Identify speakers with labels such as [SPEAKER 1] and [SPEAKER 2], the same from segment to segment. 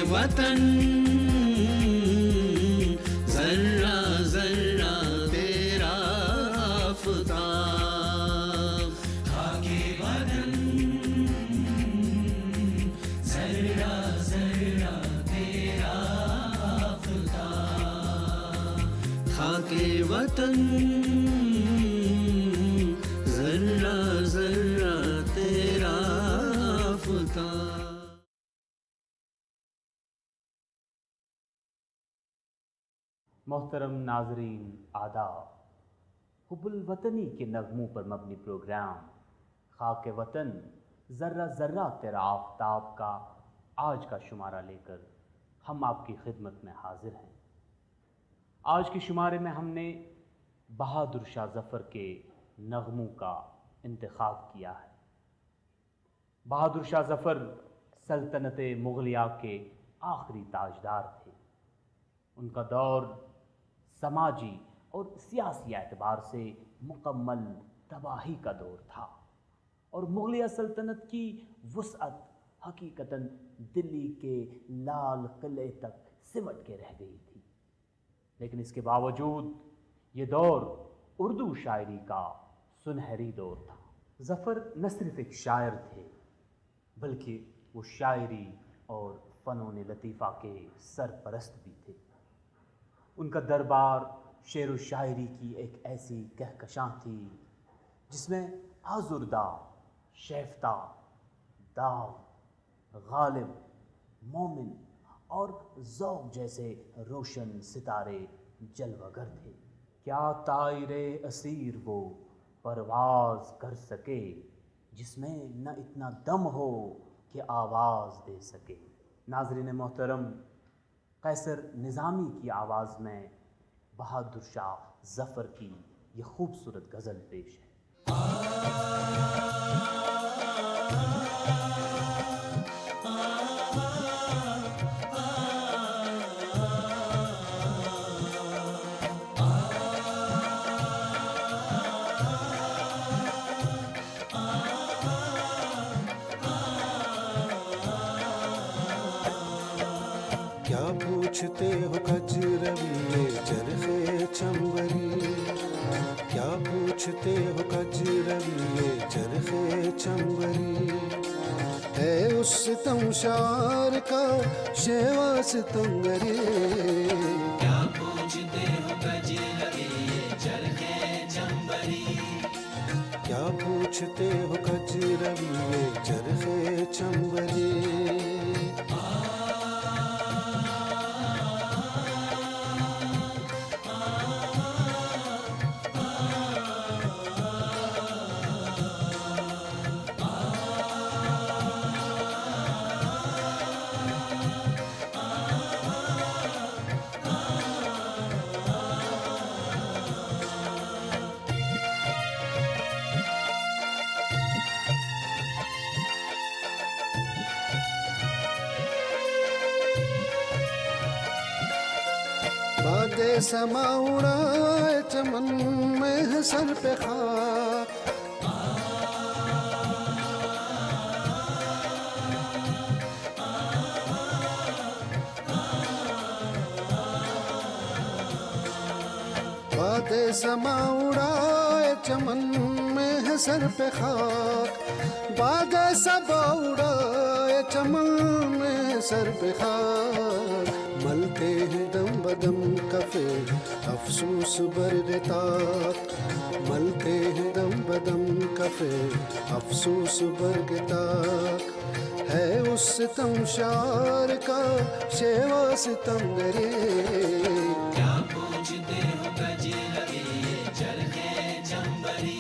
[SPEAKER 1] वतन जर्रा जर्रा तेरा आफताब, खाके वतन जर्रा जर्रा तेरा आफताब, खाके वतन जर्रा जर्रा तेरा आफताब।
[SPEAKER 2] मोहतरम नाजरीन आदाब, हुब्बुल वतनी के नगमों पर मबनी प्रोग्राम खाके वतन ज़र्रा ज़र्रा तेरा आफ़ताब का आज का शुमारा लेकर हम आपकी खिदमत में हाजिर हैं। आज के शुमारे में हमने बहादुर शाह ज़फ़र के नगमों का इंतखाब किया है। बहादुर शाह ज़फ़र सल्तनत मुग़लिया के आखिरी ताजदार थे। उनका दौर समाजी और सियासी एतबार से मुकम्मल तबाही का दौर था और मुग़लिया सल्तनत की वुसअत हकीकतन दिल्ली के लाल किले तक सिमट के रह गई थी। लेकिन इसके बावजूद ये दौर उर्दू शायरी का सुनहरी दौर था। ज़फ़र न सिर्फ एक शायर थे बल्कि वो शायरी और फ़नून लतीफ़ा के सरपरस्त भी थे। उनका दरबार शेर व शायरी की एक ऐसी कहकशां थी जिसमें आज़ुर्दा, शेफ्ता, दाग, गालिब, मोमिन और ज़ौक़ जैसे रोशन सितारे जलवागर थे। क्या तायरे असीर वो परवाज़ कर सके जिसमें न इतना दम हो कि आवाज़ दे सके। नाज़रीन मोहतरम, कैसर निज़ामी की आवाज़ में बहादुर शाह ज़फ़र की ये खूबसूरत गज़ल पेश है।
[SPEAKER 3] क्या पूछते हो कजरविए चरखे चंबरी, क्या पूछते हो कजरविए चरखे चंबरी, है उस सितमशार का शेवा सितंगरी।
[SPEAKER 1] क्या पूछते हो कजरविए चरखे चंबरी,
[SPEAKER 3] क्या पूछते हो कजरविए चरखे चंबरी। बादे समा उड़ाए चमन में है सर पे खाक, बादे समा उड़ाए चमन में है सर पे खाक, बादे सबा उड़ाए चमन में सर पे खाक। मलते हैं दम बदम कफे अफसोस बरगताक, मलते हैं दम बदम कफे अफसोस बरगताक, है उस सितमशार का शेवा सितंगरी।
[SPEAKER 1] क्या पूछते हो कजरविए चरखे चंबरी,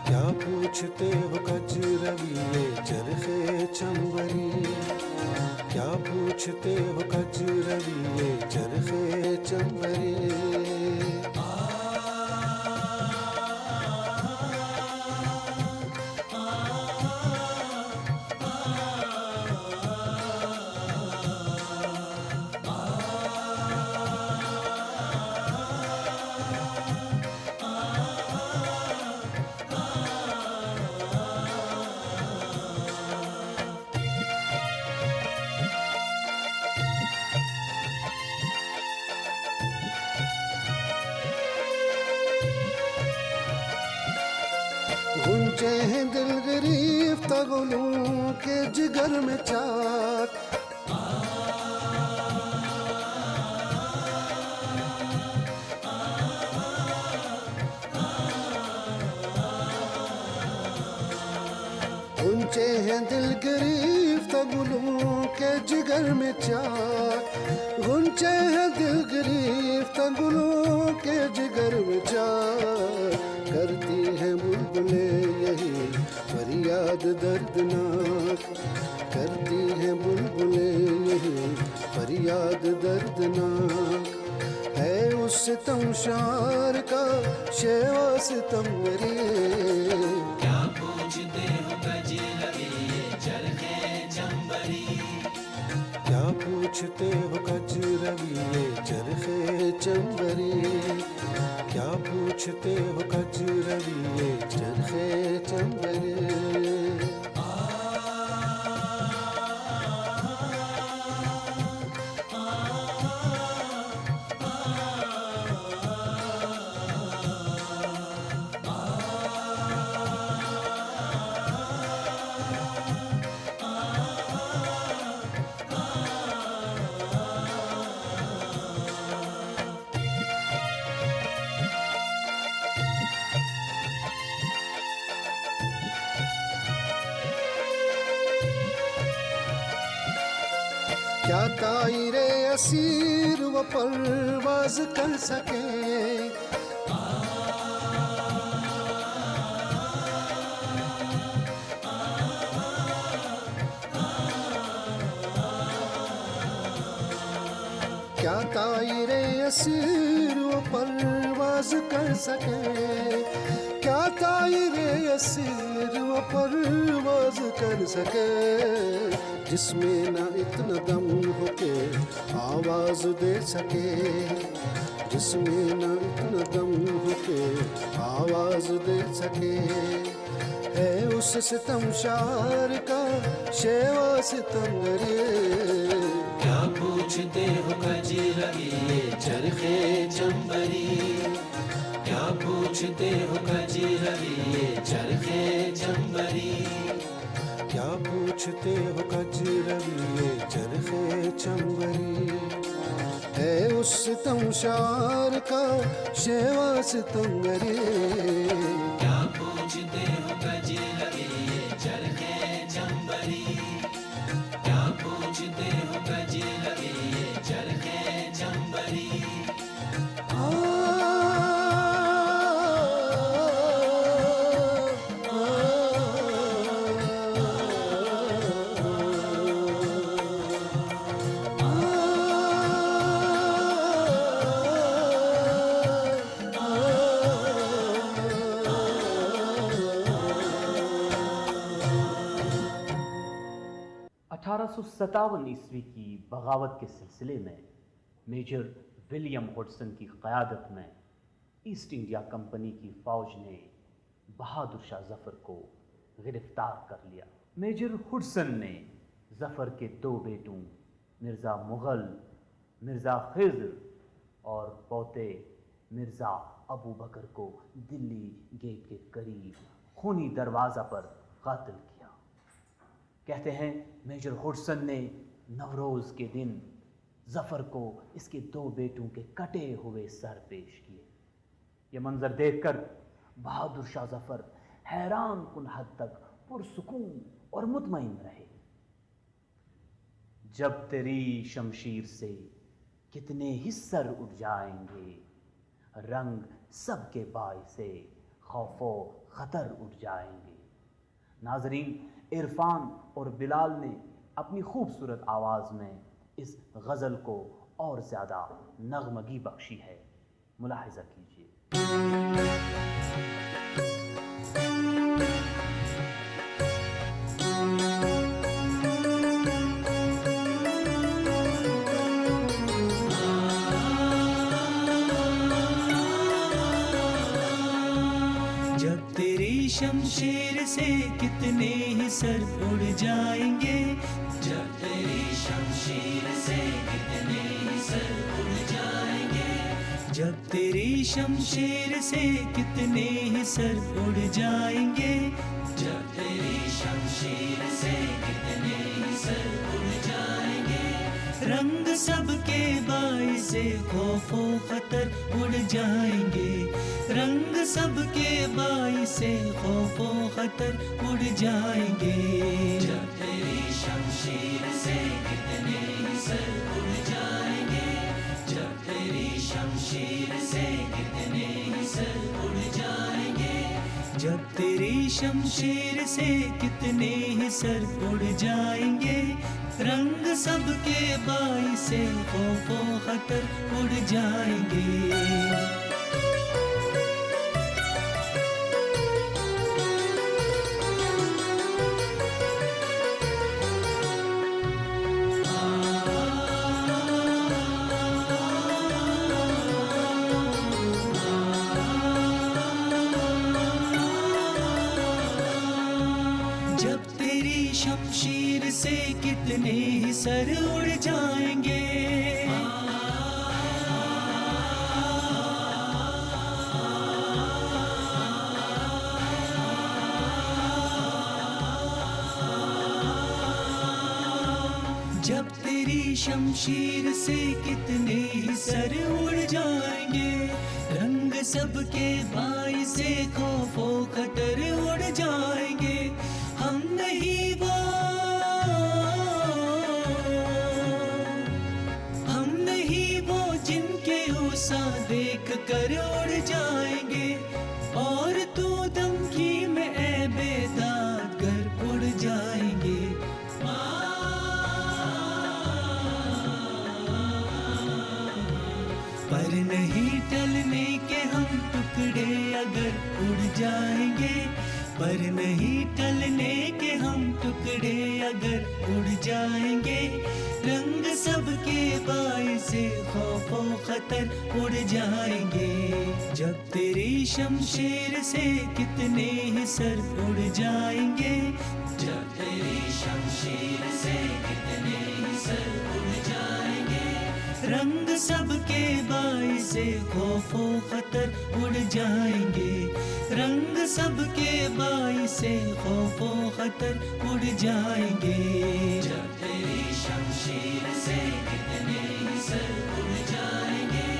[SPEAKER 3] क्या पूछते हो कजरविए चरखे चंबरी, क्या पूछते हो कजरविए चरखे चंबरी। गुलूं के जिगर में चाक। गुंचे हैं दिल गिरीफ्त गुलूं के जिगर में चाक। गुंचे हैं दिल गिरीफ्त गुलूं के जिगर में चाक। करती हैं बुलबुलें यही फरियाद दर्दनाक। करती हैं बुलबुलें यही फरियाद दर्दनाक। है उस सितम शार का शेवा सितम मेरे।
[SPEAKER 1] क्या पूछते हो कजरवी ये चरखे चंबरी।
[SPEAKER 3] क्या पूछते हो कजरवी ये चरखे चंबरी। क्या पूछते हो कजरवी ये चरखे चंबरी। क्या तायरे असीर व परवाज कर सके। क्या तायरे असीर व परवाज कर सके। क्या तायरे असीर व परवाज कर सके। जिसमें ना इतना दम हो के आवाज दे सके। जिसमें ना इतना दम हो के आवाज दे सके। है उस सितम शार का शेवा सितमगरे।
[SPEAKER 1] क्या पूछते हो कजरवी ये चरखे चंबरी। क्या पूछते हो कजरवी ये चरखे चंबरी।
[SPEAKER 3] क्या पूछते हो कजरवी ये चरखे चंबरी। है उस सितम शार का शेवा सितमगरे।
[SPEAKER 1] क्या पूछते हो कजरवी ये चरखे चंबरी। क्या पूछते हो कजरवी ये चरखे चंबरी।
[SPEAKER 2] ईस्वी की बगावत के सिलसिले में मेजर विलियम हुडसन की क़यादत में ईस्ट इंडिया कंपनी की फ़ौज ने बहादुर शाह ज़फ़र को गिरफ्तार कर लिया। मेजर हुडसन ने ज़फ़र के दो बेटों मिर्ज़ा मुग़ल, मिर्ज़ा खिज़र और पोते मिर्ज़ा अबू बकर को दिल्ली गेट के करीब खूनी दरवाज़ा पर कातिल किया। कहते हैं मेजर हुडसन ने नवरोज़ के दिन ज़फ़र को इसके दो बेटों के कटे हुए सर पेश किए। ये मंजर देखकर बहादुर शाह ज़फ़र हैरान कुन हद तक पुरसुकून और मुतमईन रहे। जब तेरी शमशीर से कितने ही सर उठ जाएंगे, रंग सबके बाय से खौफो ख़तर उठ जाएंगे। नाज़रीन, इरफान और बिलाल ने अपनी खूबसूरत आवाज़ में इस गज़ल को और ज़्यादा नगमगी बख्शी है। मुलाहिज़ा कीजिए।
[SPEAKER 1] जब तेरी शमशीर से कितने ही सर उड़ जाएंगे। जब तेरी शमशीर से कितने ही सर उड़ जाएंगे। जब तेरी शमशीर से कितने ही सर उड़ जाएंगे। जब तेरी शमशीर शमशीर से कितने ही सर उड़ जाएंगे, रंग सबके बाइसे खौफो खतर उड़ जाएंगे, रंग सबके बाइसे खौफो खतर उड़ जाएंगे। जब तेरी शमशीर से कितने ही सर उड़ जाएंगे, जब तेरी शमशीर से कितने ही सर उड़ जाएंगे, जब तेरी शमशीर से कितने ही सर उड़ जाएंगे, रंग सबके बाइसे खौफो खतर उड़ जाएंगे। जब तेरी शमशीर से कितने ही सर उड़ जाएंगे, जब तेरी शमशीर से कितने ही सर उड़ जाएंगे, रंग सबके बाइसे खौफो खतर उड़ जाएंगे। हम नहीं वो, हम नहीं वो जिनके ऊसा देख कर उड़ जाएंगे, और तू धमकी में ऐ बेदाग कर उड़ जाएंगे। पर नहीं टलने के हम टुकड़े अगर उड़ जाएंगे, पर नहीं टलने के हम टुकड़े अगर उड़ जाएंगे, रंग सबके बाइसे खौफो खतर उड़ जाएंगे। जब तेरी शमशीर से कितने ही सर उड़ जाएंगे, जब तेरी शमशीर से कितने ही सर उड़ जाएंगे, रंग सबके बाइसे खौफो खतर उड़ जाएंगे, रंग सबके बाइसे खौफो खतर उड़ जाएंगे। जब तेरी शमशीर से कितने ही सर उड़ जाएंगे,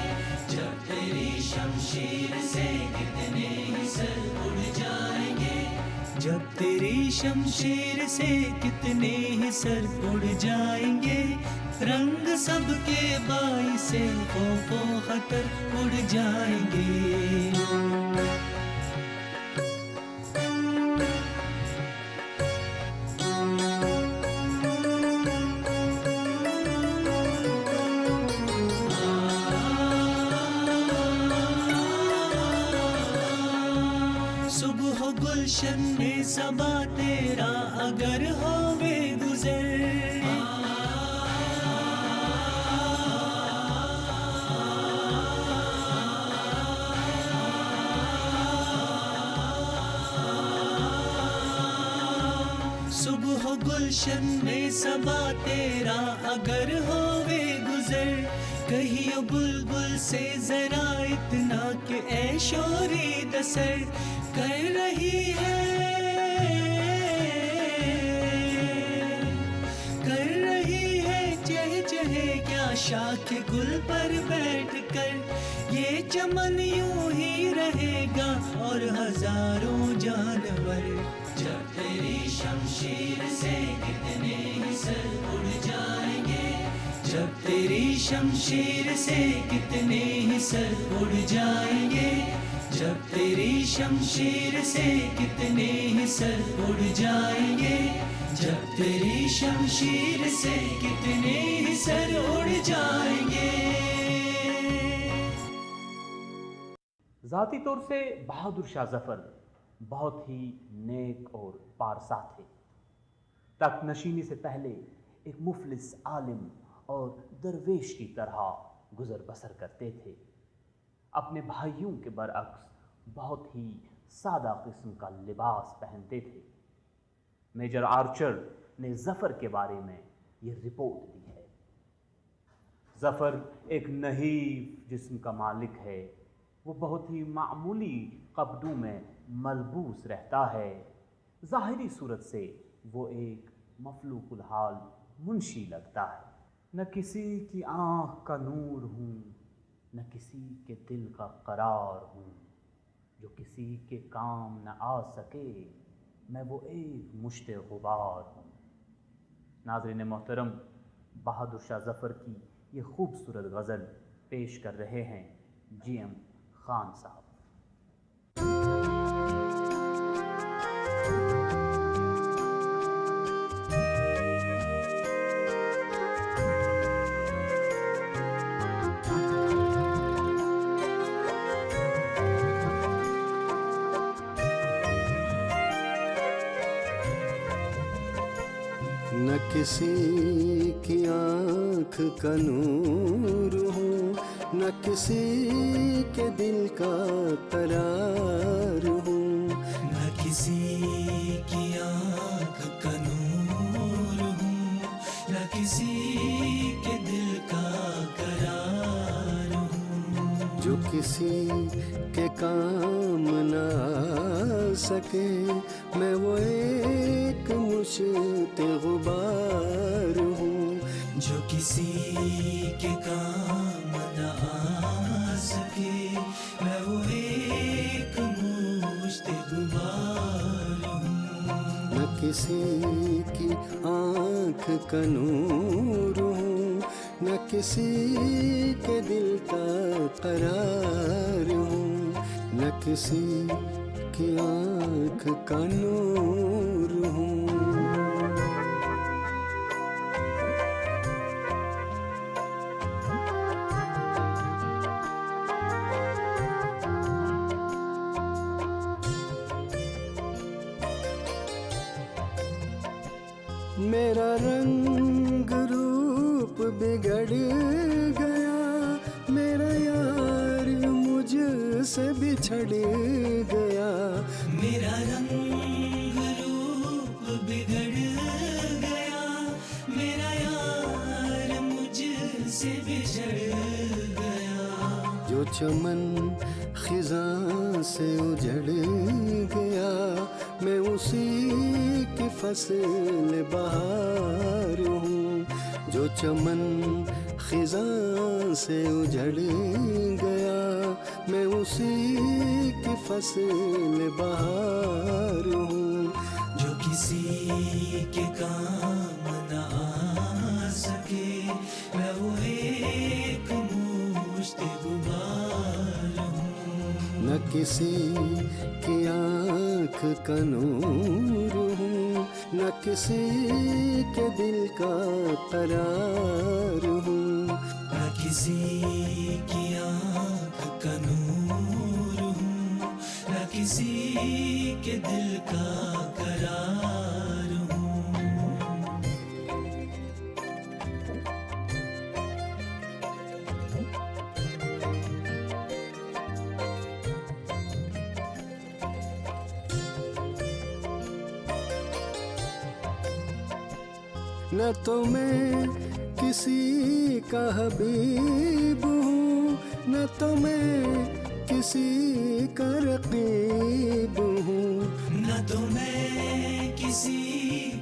[SPEAKER 1] जब तेरी शमशीर से कितने ही सर उड़ जाएंगे, जब तेरी शमशीर से कितने ही सर उड़ जाएंगे, रंग सबके बाइसे खौफो खतर उड़ जाएंगे। सुबह गुलशन में सबा तेरा अगर होवे गुजर, सुबह गुलशन में सबा तेरा अगर होवे गुजर, कहियो बुलबुल से जरा इतना के ऐ शोरी दसर कर रही है, कर रही है चह चहे क्या शाख गुल पर बैठ कर, ये चमन यूं ही रहेगा और हजारों जानवर। जब तेरी शमशीर से कितने ही सर उड़ जाएंगे, जब तेरी शमशीर से कितने ही सर उड़ जाएंगे, जब तेरी शमशीर से कितने ही सर उड़ जाएंगे, जब तेरी शमशीर से कितने ही सर उड़ जाएंगे।
[SPEAKER 2] ज़ाती तौर से बहादुर शाह जफ़र बहुत ही नेक और पारसा थे। तख्त नशीनी से पहले एक मुफलिस आलिम और दरवेश की तरह गुजर बसर करते थे। अपने भाइयों के बरअक्स बहुत ही सादा किस्म का लिबास पहनते थे। मेजर आर्चर ने जफ़र के बारे में ये रिपोर्ट दी है। जफ़र एक नहीफ जिस्म का मालिक है। वो बहुत ही मामूली कपड़ों में मलबूस रहता है। ज़ाहिरी सूरत से वो एक मफलूकुल हाल मुंशी लगता है। न किसी की आँख का नूर हूँ, न किसी के दिल का करार हूँ, जो किसी के काम न आ सके, मैं वो एक मुश्ते गुबार हूँ। नाज़रीन मोहतरम, बहादुर शाह ज़फ़र की ये खूबसूरत गज़ल पेश कर रहे हैं GM खान साहब।
[SPEAKER 3] न किसी की आँख का नूर हूँ, न किसी के दिल का करार हूँ।
[SPEAKER 1] न किसी की आँख का नूर हूँ, न किसी के दिल का करार हूँ।
[SPEAKER 3] जो किसी के काम न आ सके, मैं वो एक मुश्ते गुबार हूँ।
[SPEAKER 1] जो किसी के काम न आ सके, मैं वो एक मुश्ते गुबार हूँ।
[SPEAKER 3] न किसी की आँख का नूर हूँ, न किसी के दिल का करार हूँ। न किसी की आँख का नूर हूँ। मेरा रंग रूप बिगड़ गया, मेरा यार मुझसे बिछड़ गया।
[SPEAKER 1] मेरा रंग रूप बिगड़ गया, मेरा यार मुझसे बिछड़ गया।
[SPEAKER 3] जो चमन खिज़ां से उजड़ गया, मैं उसी की फसल बहार हूँ। जो चमन खिज़ां से उजड़ गया, मैं उसी की फसल बहार हूँ।
[SPEAKER 1] जो किसी के काम न आ सके, मैं वो एक मुश्ते गुबार हूँ।
[SPEAKER 3] न किसी की आँख का नूर हूँ, न किसी के दिल का करार हूँ।
[SPEAKER 1] न किसी की आँख का नूर हूँ, न किसी के दिल का करार हूँ।
[SPEAKER 3] न तो मैं किसी का हबीब हूँ, न तो मैं किसी का रकीब हूँ।
[SPEAKER 1] न तो मैं किसी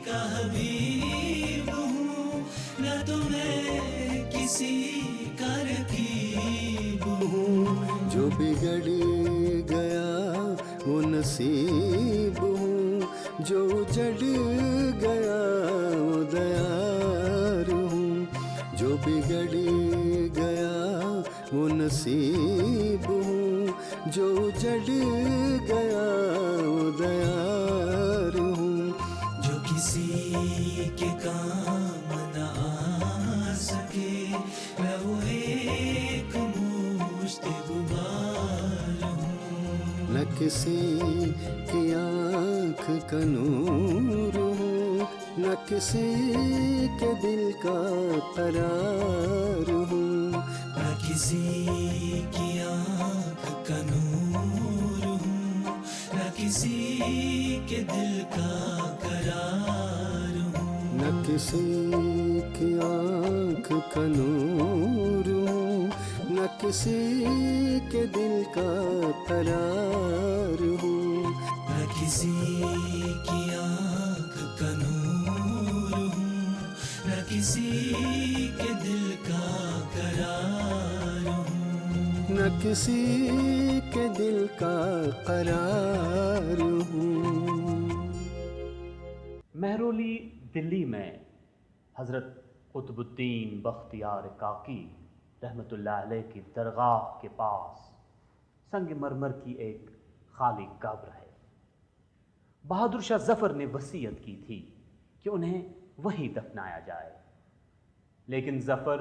[SPEAKER 1] का हबीब हूँ, न तो मैं किसी का रकीब हूँ।
[SPEAKER 3] जो बिगड़ गया वो नसीब हूँ, जो उजड़ गया वो दयार हूँ। जो बिगड़ गया वो नसीब हूँ, जो उजड़ गया वो दयार हूँ।
[SPEAKER 1] जो किसी के काम न आ सके, मैं वो एक मुश्ते गुबार हूँ।
[SPEAKER 3] न किसी की आँख का नूर हूँ, न किसी के दिल का करार हूँ।
[SPEAKER 1] न किसी की आँख का नूर हूँ, न किसी के दिल का करार हूँ।
[SPEAKER 3] न किसी की आँख का नूर हूँ, न किसी के दिल का करार हूँ।
[SPEAKER 1] न किसी की आँख का नूर किसी के दिल का करार हूँ,
[SPEAKER 3] न किसी के दिल का करार हूँ।
[SPEAKER 2] महरौली दिल्ली में हज़रत कुतुबुद्दीन बख्तियार काकी रहमतुल्लाह अलैह की दरगाह के पास संगमरमर की एक खाली कब्र है। बहादुर शाह जफ़र ने वसीयत की थी कि उन्हें वहीं दफनाया जाए, लेकिन जफ़र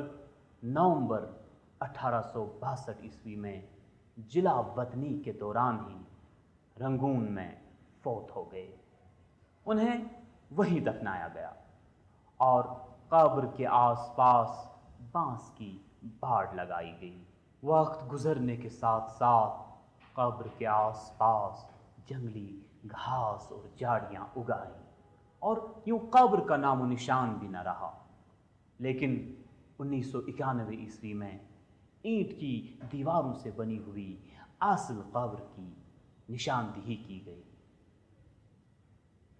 [SPEAKER 2] नवंबर 1862 ईस्वी में जिला वतनी के दौरान ही रंगून में फौत हो गए। उन्हें वहीं दफनाया गया और कब्र के आसपास बांस की बाड़ लगाई गई। वक्त गुजरने के साथ साथ कब्र के आसपास जंगली घास और झाड़ियाँ उग आईं और यूँ कब्र का नामो निशान भी न रहा। लेकिन 1991 ईस्वी में ईंट की दीवारों से बनी हुई असल कब्र की निशानदेही की गई।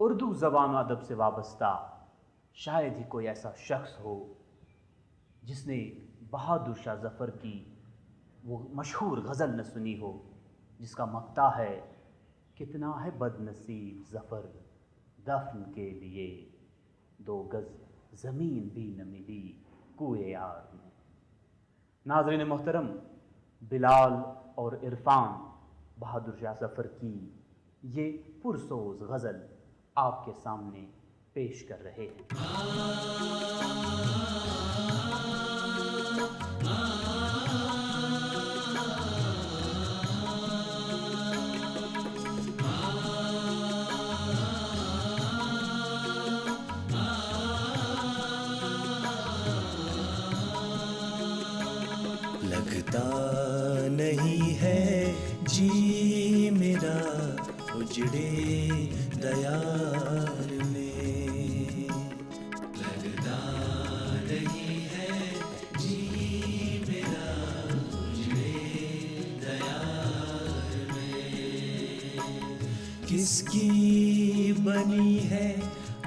[SPEAKER 2] उर्दू ज़बान अदब से वाबस्ता शायद ही कोई ऐसा शख्स हो जिसने बहादुर शाह ज़फ़र की वो मशहूर गज़ल न सुनी हो जिसका मक्ता है, कितना है बदनसीब ज़फ़र दफन के लिए, 2 गज़ ज़मीन भी न मिली कुए यार में। नाज़रीन मोहतरम, बिलाल और इरफान बहादुर शाह ज़फ़र की ये पुरसोज़ गज़ल आपके सामने पेश कर रहे हैं।
[SPEAKER 1] लगता नहीं है जी मेरा उजड़े दयार में, लगता नहीं है जी मेरा उजड़े दयार में। किसकी बनी है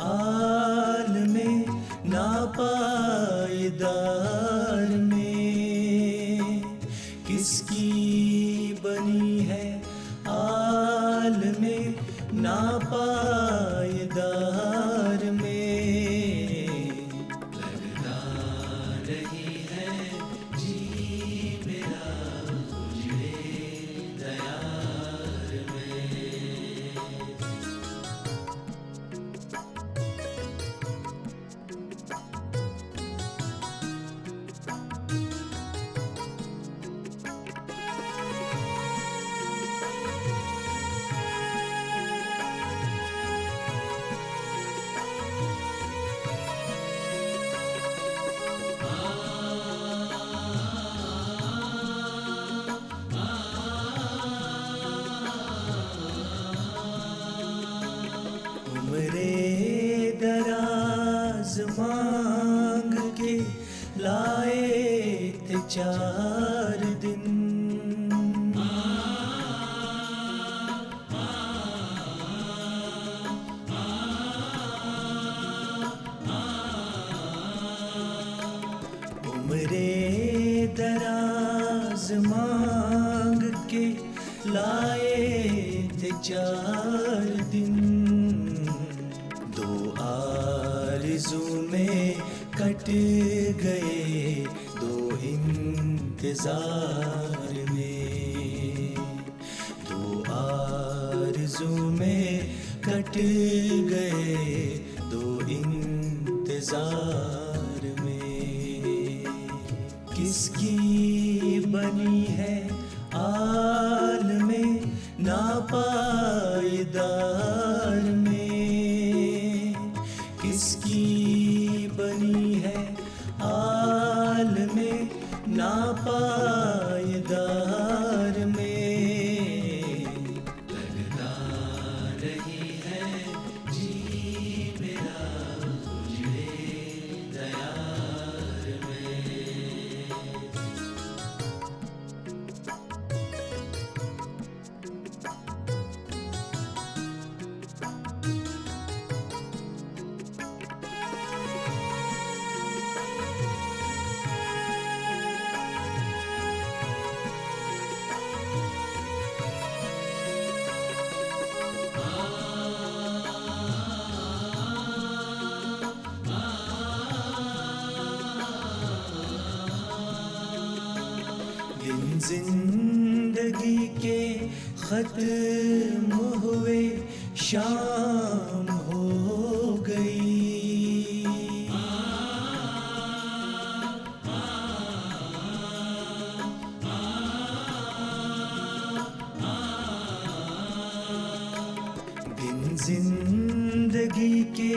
[SPEAKER 1] आलमे नापायदार में, किसकी बनी है आलमे नापायदार में। लगता नहीं है जी मेरा उजड़े दयार में। उम्रे दराज मांग के लाए थे 4 दिन, उम्रे दराज मांग के लाए थे 4 दिन। 2 आरज़ू में कट गए 2 इंतज़ार में, 2 आरज़ू में कट गए 2 इंतज़ार में। किसकी बनी है आलमे नापायदार में, किसकी बनी है आलमे नापायदार में। लगता नहीं है जी मेरा उजड़े दयार में। दिन जिंदगी के खत्म हुए शाम हो गई। दिन जिंदगी के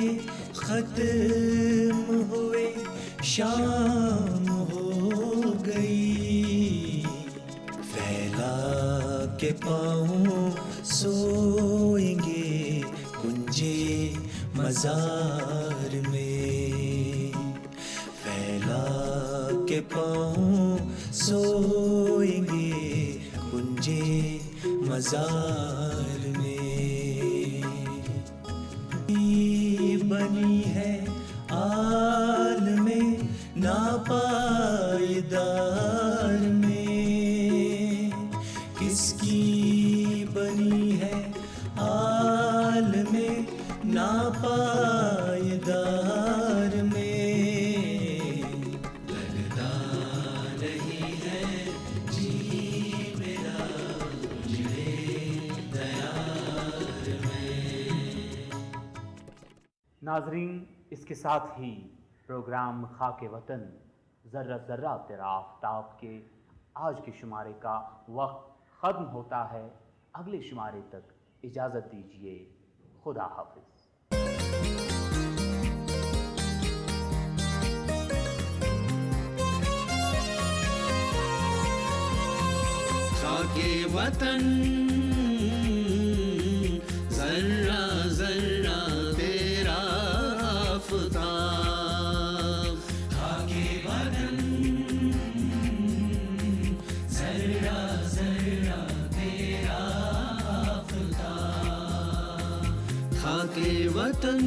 [SPEAKER 1] खत्म हुए शाम हो गई। फैला के पाँव सोएंगे कुंजे मजार में। फैला के पाँव सोएंगे कुंजे मजार में। बनी है आल में नापायदार में। किसकी बनी है आल में नापायदार में। लगता नहीं है जी मेरा उजड़े दयार में।
[SPEAKER 2] नाजरीन, इसके साथ ही प्रोग्राम खाके वतन ज़र्रा ज़र्रा तेरा आफ्ताब के आज के शुमारे का वक्त ख़त्म होता है। अगले शुमारे तक इजाज़त दीजिए। खुदा हाफिज़।
[SPEAKER 1] खाके वतन ज़र्रा ज़र्रा तेरा आफ्ताब। खाके वतन ज़र्रा ज़र्रा तेरा आफ्ताब। खाके वतन